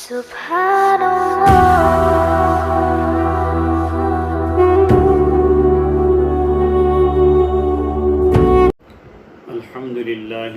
الحمدللہ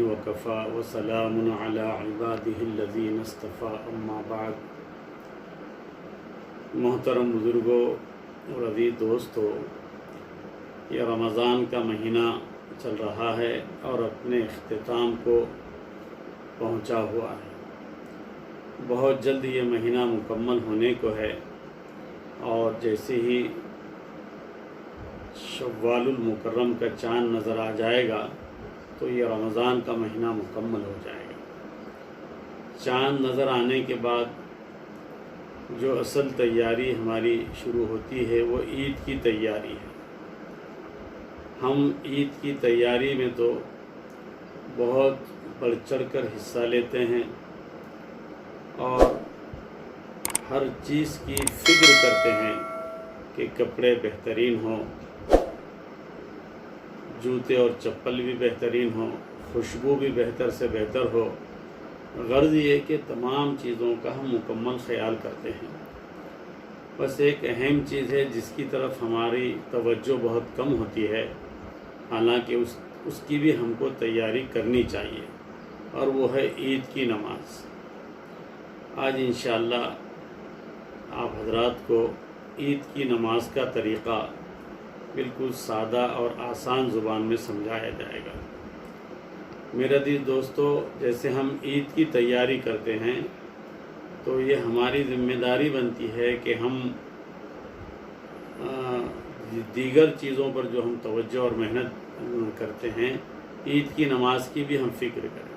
وکفا وسلام علی عبادہ الذین اصطفیٰ اما بعد۔ محترم بزرگوں اور عزیز دوستو، یہ رمضان کا مہینہ چل رہا ہے اور اپنے اختتام کو پہنچا ہوا ہے۔ بہت جلد یہ مہینہ مکمل ہونے کو ہے اور جیسے ہی شوال المکرم کا چاند نظر آ جائے گا تو یہ رمضان کا مہینہ مکمل ہو جائے گا۔ چاند نظر آنے کے بعد جو اصل تیاری ہماری شروع ہوتی ہے وہ عید کی تیاری ہے۔ ہم عید کی تیاری میں تو بہت بڑھ چڑھ کر حصہ لیتے ہیں اور ہر چیز کی فکر کرتے ہیں کہ کپڑے بہترین ہوں، جوتے اور چپل بھی بہترین ہوں، خوشبو بھی بہتر سے بہتر ہو۔ غرض یہ کہ تمام چیزوں کا ہم مکمل خیال کرتے ہیں۔ بس ایک اہم چیز ہے جس کی طرف ہماری توجہ بہت کم ہوتی ہے، حالانکہ اس کی بھی ہم کو تیاری کرنی چاہیے، اور وہ ہے عید کی نماز۔ آج انشاءاللہ آپ حضرات کو عید کی نماز کا طریقہ بالکل سادہ اور آسان زبان میں سمجھایا جائے گا۔ میرے عزیز دوستو، جیسے ہم عید کی تیاری کرتے ہیں تو یہ ہماری ذمہ داری بنتی ہے کہ ہم دیگر چیزوں پر جو ہم توجہ اور محنت کرتے ہیں، عید کی نماز کی بھی ہم فکر کریں،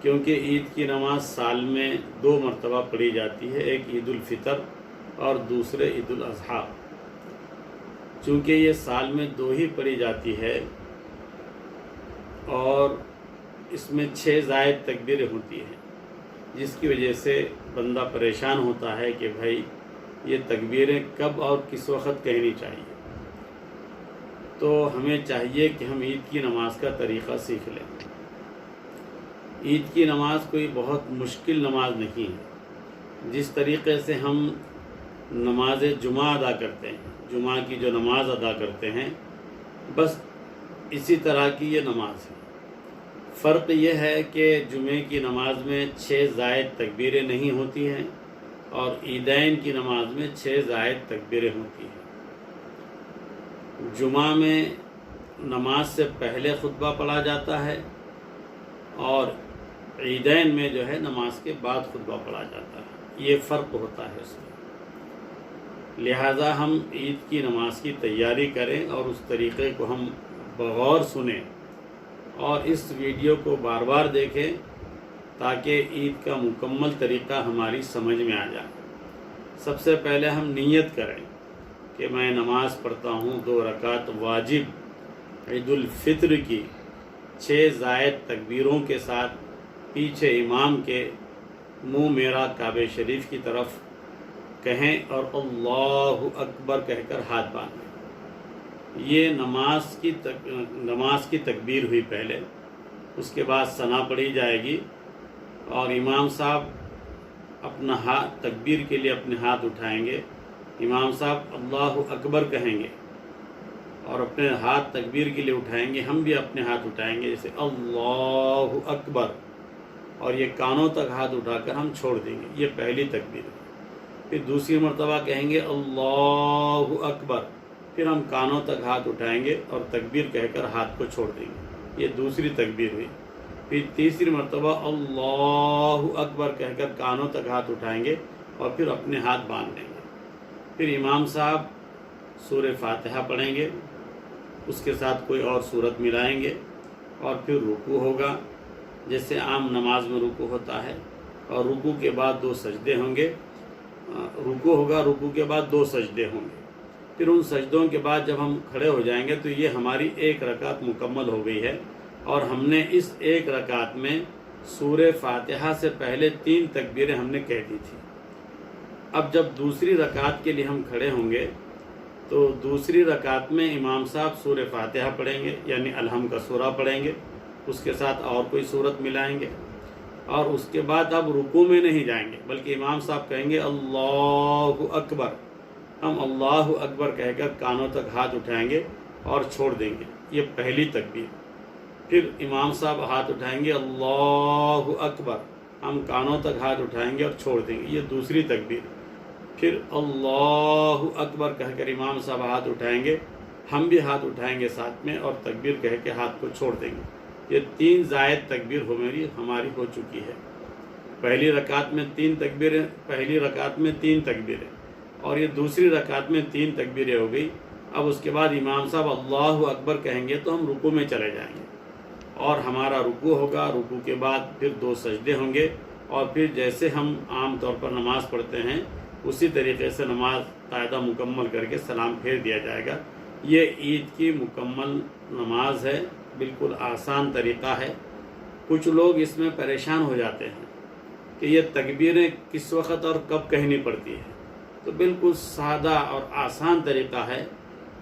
کیونکہ عید کی نماز سال میں 2 مرتبہ پڑھی جاتی ہے، ایک عید الفطر اور دوسرے عید الاضحیٰ۔ چونکہ یہ سال میں 2 ہی پڑھی جاتی ہے اور اس میں 6 زائد تکبیریں ہوتی ہیں، جس کی وجہ سے بندہ پریشان ہوتا ہے کہ بھائی یہ تکبیریں کب اور کس وقت کہنی چاہیے۔ تو ہمیں چاہیے کہ ہم عید کی نماز کا طریقہ سیکھ لیں۔ عید کی نماز کوئی بہت مشکل نماز نہیں ہے۔ جس طریقے سے ہم نماز جمعہ ادا کرتے ہیں، جمعہ کی جو نماز ادا کرتے ہیں، بس اسی طرح کی یہ نماز ہے۔ فرق یہ ہے کہ جمعے کی نماز میں 6 زائد تکبیریں نہیں ہوتی ہیں اور عیدین کی نماز میں 6 زائد تکبیریں ہوتی ہیں۔ جمعہ میں نماز سے پہلے خطبہ پڑھا جاتا ہے اور عیدین میں جو ہے نماز کے بعد خطبہ پڑھا جاتا ہے۔ یہ فرق ہوتا ہے اس میں۔ لہٰذا ہم عید کی نماز کی تیاری کریں اور اس طریقے کو ہم بغور سنیں اور اس ویڈیو کو بار بار دیکھیں تاکہ عید کا مکمل طریقہ ہماری سمجھ میں آ جائے۔ سب سے پہلے ہم نیت کریں کہ میں نماز پڑھتا ہوں 2 رکعت واجب عید الفطر کی 6 زائد تکبیروں کے ساتھ، پیچھے امام کے منہ میرا کعبہ شریف کی طرف کہیں اور اللہ اکبر کہہ کر ہاتھ باندھیں۔ یہ نماز کی تکبیر ہوئی پہلے، اس کے بعد ثنا پڑھی جائے گی اور امام صاحب اپنا ہاتھ تکبیر کے لیے اپنے ہاتھ اٹھائیں گے، امام صاحب اللہ اکبر کہیں گے اور اپنے ہاتھ تکبیر کے لیے اٹھائیں گے، ہم بھی اپنے ہاتھ اٹھائیں گے جیسے اللہ اکبر، اور یہ کانوں تک ہاتھ اٹھا کر ہم چھوڑ دیں گے۔ یہ پہلی تکبیر ہے۔ پھر دوسری مرتبہ کہیں گے اللہ اکبر، پھر ہم کانوں تک ہاتھ اٹھائیں گے اور تکبیر کہہ کر ہاتھ کو چھوڑ دیں گے۔ یہ دوسری تکبیر ہوئی۔ پھر تیسری مرتبہ اللہ اکبر کہہ کر کانوں تک ہاتھ اٹھائیں گے اور پھر اپنے ہاتھ باندھ لیں گے۔ پھر امام صاحب سورہ فاتحہ پڑھیں گے، اس کے ساتھ کوئی اور سورت ملائیں گے اور پھر رکوع ہوگا، جیسے عام نماز میں رکوع ہوتا ہے، اور رکوع کے بعد 2 سجدے ہوں گے۔ رکوع ہوگا، رکوع کے بعد 2 سجدے ہوں گے۔ پھر ان سجدوں کے بعد جب ہم کھڑے ہو جائیں گے تو یہ ہماری 1 رکعت مکمل ہو گئی ہے، اور ہم نے اس 1 رکعت میں سورہ فاتحہ سے پہلے 3 تکبیریں ہم نے کہہ دی تھی۔ اب جب دوسری رکعت کے لیے ہم کھڑے ہوں گے تو دوسری رکعت میں امام صاحب سورہ فاتحہ پڑھیں گے، یعنی الحمد کا سورہ پڑھیں گے، اس کے ساتھ اور کوئی سورت ملائیں گے، اور اس کے بعد اب رکوع میں نہیں جائیں گے، بلکہ امام صاحب کہیں گے اللہ اکبر، ہم اللہ اکبر کہہ کر کانوں تک ہاتھ اٹھائیں گے اور چھوڑ دیں گے، یہ پہلی تکبیر۔ پھر امام صاحب ہاتھ اٹھائیں گے اللہ اکبر، ہم کانوں تک ہاتھ اٹھائیں گے اور چھوڑ دیں گے، یہ دوسری تکبیر۔ پھر اللہ اکبر کہہ کر امام صاحب ہاتھ اٹھائیں گے، ہم بھی ہاتھ اٹھائیں گے ساتھ میں اور تکبیر کہہ کے ہاتھ کو چھوڑ دیں گے۔ یہ 3 زائد تکبیر ہماری ہو چکی ہے۔ پہلی رکعت میں 3 تکبیریں، پہلی رکعت میں 3 تکبیریں، اور یہ دوسری رکعت میں 3 تکبیریں ہو گئی۔ اب اس کے بعد امام صاحب اللہ اکبر کہیں گے تو ہم رکوع میں چلے جائیں گے، اور ہمارا رکوع ہوگا، رکوع کے بعد پھر 2 سجدے ہوں گے، اور پھر جیسے ہم عام طور پر نماز پڑھتے ہیں اسی طریقے سے نماز قاعدہ مکمل کر کے سلام پھیر دیا جائے گا۔ یہ عید کی مکمل نماز ہے، بالکل آسان طریقہ ہے۔ کچھ لوگ اس میں پریشان ہو جاتے ہیں کہ یہ تکبیریں کس وقت اور کب کہنی پڑتی ہے، تو بالکل سادہ اور آسان طریقہ ہے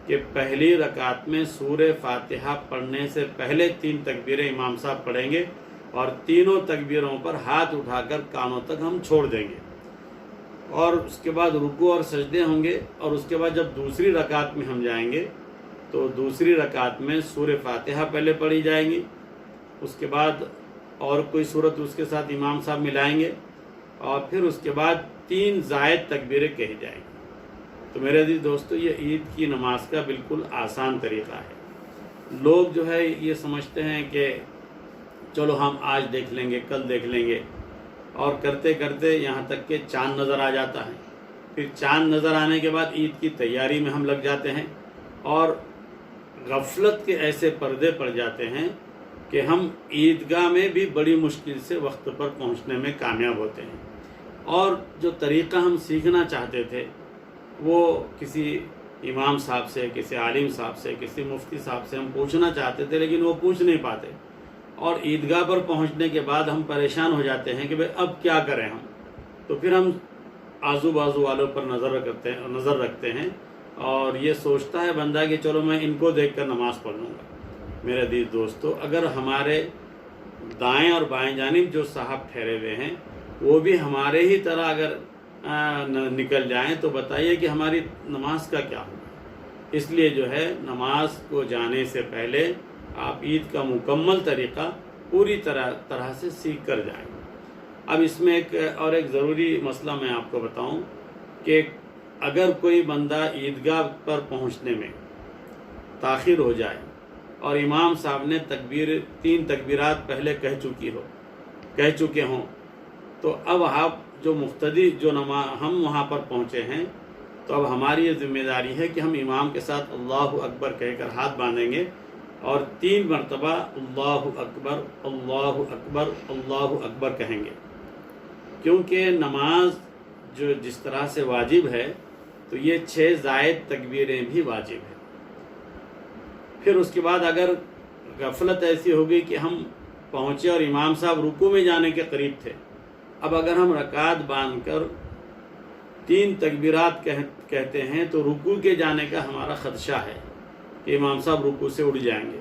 کہ پہلی رکعت میں سورہ فاتحہ پڑھنے سے پہلے 3 تکبیریں امام صاحب پڑھیں گے، اور تینوں تکبیروں پر ہاتھ اٹھا کر کانوں تک ہم چھوڑ دیں گے، اور اس کے بعد رکوع اور سجدے ہوں گے، اور اس کے بعد جب دوسری رکعت میں ہم جائیں گے تو دوسری رکعت میں سورہ فاتحہ پہلے پڑھی جائیں گی، اس کے بعد اور کوئی صورت اس کے ساتھ امام صاحب ملائیں گے، اور پھر اس کے بعد 3 زائد تکبیریں کہی جائیں گی۔ تو میرے عزیز دوستو، یہ عید کی نماز کا بالکل آسان طریقہ ہے۔ لوگ جو ہے یہ سمجھتے ہیں کہ چلو ہم آج دیکھ لیں گے، کل دیکھ لیں گے، اور کرتے کرتے یہاں تک کہ چاند نظر آ جاتا ہے۔ پھر چاند نظر آنے کے بعد عید کی تیاری میں ہم لگ جاتے ہیں، اور غفلت کے ایسے پردے پڑ جاتے ہیں کہ ہم عیدگاہ میں بھی بڑی مشکل سے وقت پر پہنچنے میں کامیاب ہوتے ہیں، اور جو طریقہ ہم سیکھنا چاہتے تھے وہ کسی امام صاحب سے، کسی عالم صاحب سے، کسی مفتی صاحب سے ہم پوچھنا چاہتے تھے، لیکن وہ پوچھ نہیں پاتے، اور عیدگاہ پر پہنچنے کے بعد ہم پریشان ہو جاتے ہیں کہ بھئی اب کیا کریں ہم، تو پھر ہم آزو بازو والوں پر نظر رکھتے ہیں، اور یہ سوچتا ہے بندہ کہ چلو میں ان کو دیکھ کر نماز پڑھ لوں گا۔ میرے عزیز دوستو، اگر ہمارے دائیں اور بائیں جانب جو صاحب ٹھہرے ہوئے ہیں وہ بھی ہمارے ہی طرح اگر نکل جائیں تو بتائیے کہ ہماری نماز کا کیا ہوگا۔ اس لیے جو ہے نماز کو جانے سے پہلے آپ عید کا مکمل طریقہ پوری طرح سے سیکھ کر جائیں۔ اب اس میں ایک ضروری مسئلہ میں آپ کو بتاؤں کہ اگر کوئی بندہ عیدگاہ پر پہنچنے میں تاخیر ہو جائے اور امام صاحب نے 3 تکبیرات پہلے کہہ چکے ہوں، تو اب آپ جو مقتدی ہم وہاں پر پہنچے ہیں، تو اب ہماری یہ ذمہ داری ہے کہ ہم امام کے ساتھ اللہ اکبر کہہ کر ہاتھ باندھیں گے، اور 3 مرتبہ اللہ اکبر اللہ اکبر اللہ اکبر کہیں گے، کیونکہ نماز جو جس طرح سے واجب ہے تو یہ 6 زائد تکبیریں بھی واجب ہیں۔ پھر اس کے بعد اگر غفلت ایسی ہوگی کہ ہم پہنچے اور امام صاحب رکوع میں جانے کے قریب تھے، اب اگر ہم رکعت باندھ کر 3 تکبیرات کہتے ہیں تو رکوع کے جانے کا ہمارا خدشہ ہے کہ امام صاحب رکوع سے اٹھ جائیں گے،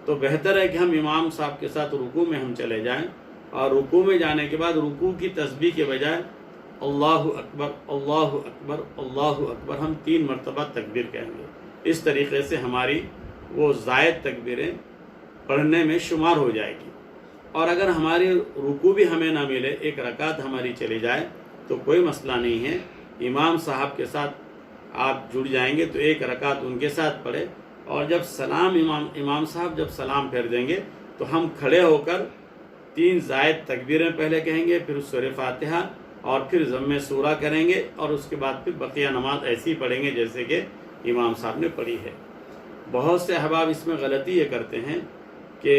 تو بہتر ہے کہ ہم امام صاحب کے ساتھ رکوع میں ہم چلے جائیں، اور رکوع میں جانے کے بعد رکوع کی تسبیح کے بجائے اللہ اکبر اللہ اکبر اللہ اکبر ہم 3 مرتبہ تکبیر کہیں گے۔ اس طریقے سے ہماری وہ زائد تکبیریں پڑھنے میں شمار ہو جائے گی، اور اگر ہماری رکوع بھی ہمیں نہ ملے، ایک رکعت ہماری چلی جائے تو کوئی مسئلہ نہیں ہے، امام صاحب کے ساتھ آپ جڑ جائیں گے تو 1 رکعت ان کے ساتھ پڑھے، اور جب امام صاحب جب سلام پھیر دیں گے تو ہم کھڑے ہو کر 3 زائد تکبیریں پہلے کہیں گے، پھر سورہ فاتحہ، اور پھر ضم سورہ کریں گے، اور اس کے بعد پھر بقیہ نماز ایسی پڑھیں گے جیسے کہ امام صاحب نے پڑھی ہے۔ بہت سے احباب اس میں غلطی یہ کرتے ہیں کہ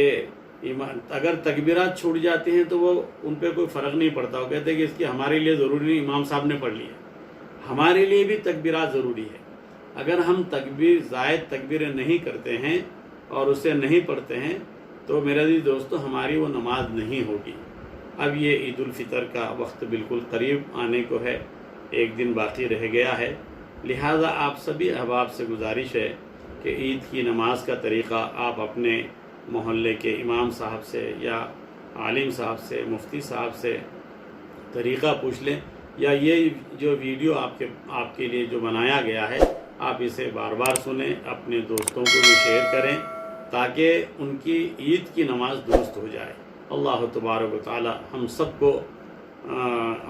اگر تکبیرات چھوٹ جاتی ہیں تو وہ ان پہ کوئی فرق نہیں پڑتا، وہ کہتے ہیں کہ اس کی ہمارے لیے ضروری نہیں، امام صاحب نے پڑھ لیا۔ ہمارے لیے بھی تکبیرات ضروری ہے۔ اگر ہم زائد تکبیریں نہیں کرتے ہیں اور اسے نہیں پڑھتے ہیں تو میرے عزیز دوستو ہماری وہ نماز نہیں ہوگی۔ اب یہ عید الفطر کا وقت بالکل قریب آنے کو ہے، 1 دن باقی رہ گیا ہے، لہٰذا آپ سبھی احباب سے گزارش ہے کہ عید کی نماز کا طریقہ آپ اپنے محلے کے امام صاحب سے یا عالم صاحب سے، مفتی صاحب سے طریقہ پوچھ لیں، یا یہ جو ویڈیو آپ کے لیے جو بنایا گیا ہے آپ اسے بار بار سنیں، اپنے دوستوں کو بھی شیئر کریں تاکہ ان کی عید کی نماز درست ہو جائے۔ اللہ تبارک و تعالی ہم سب کو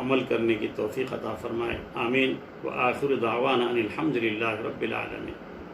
عمل کرنے کی توفیق عطا فرمائے، آمین۔ وآخر دعوانا ان الحمد للہ رب العالمین۔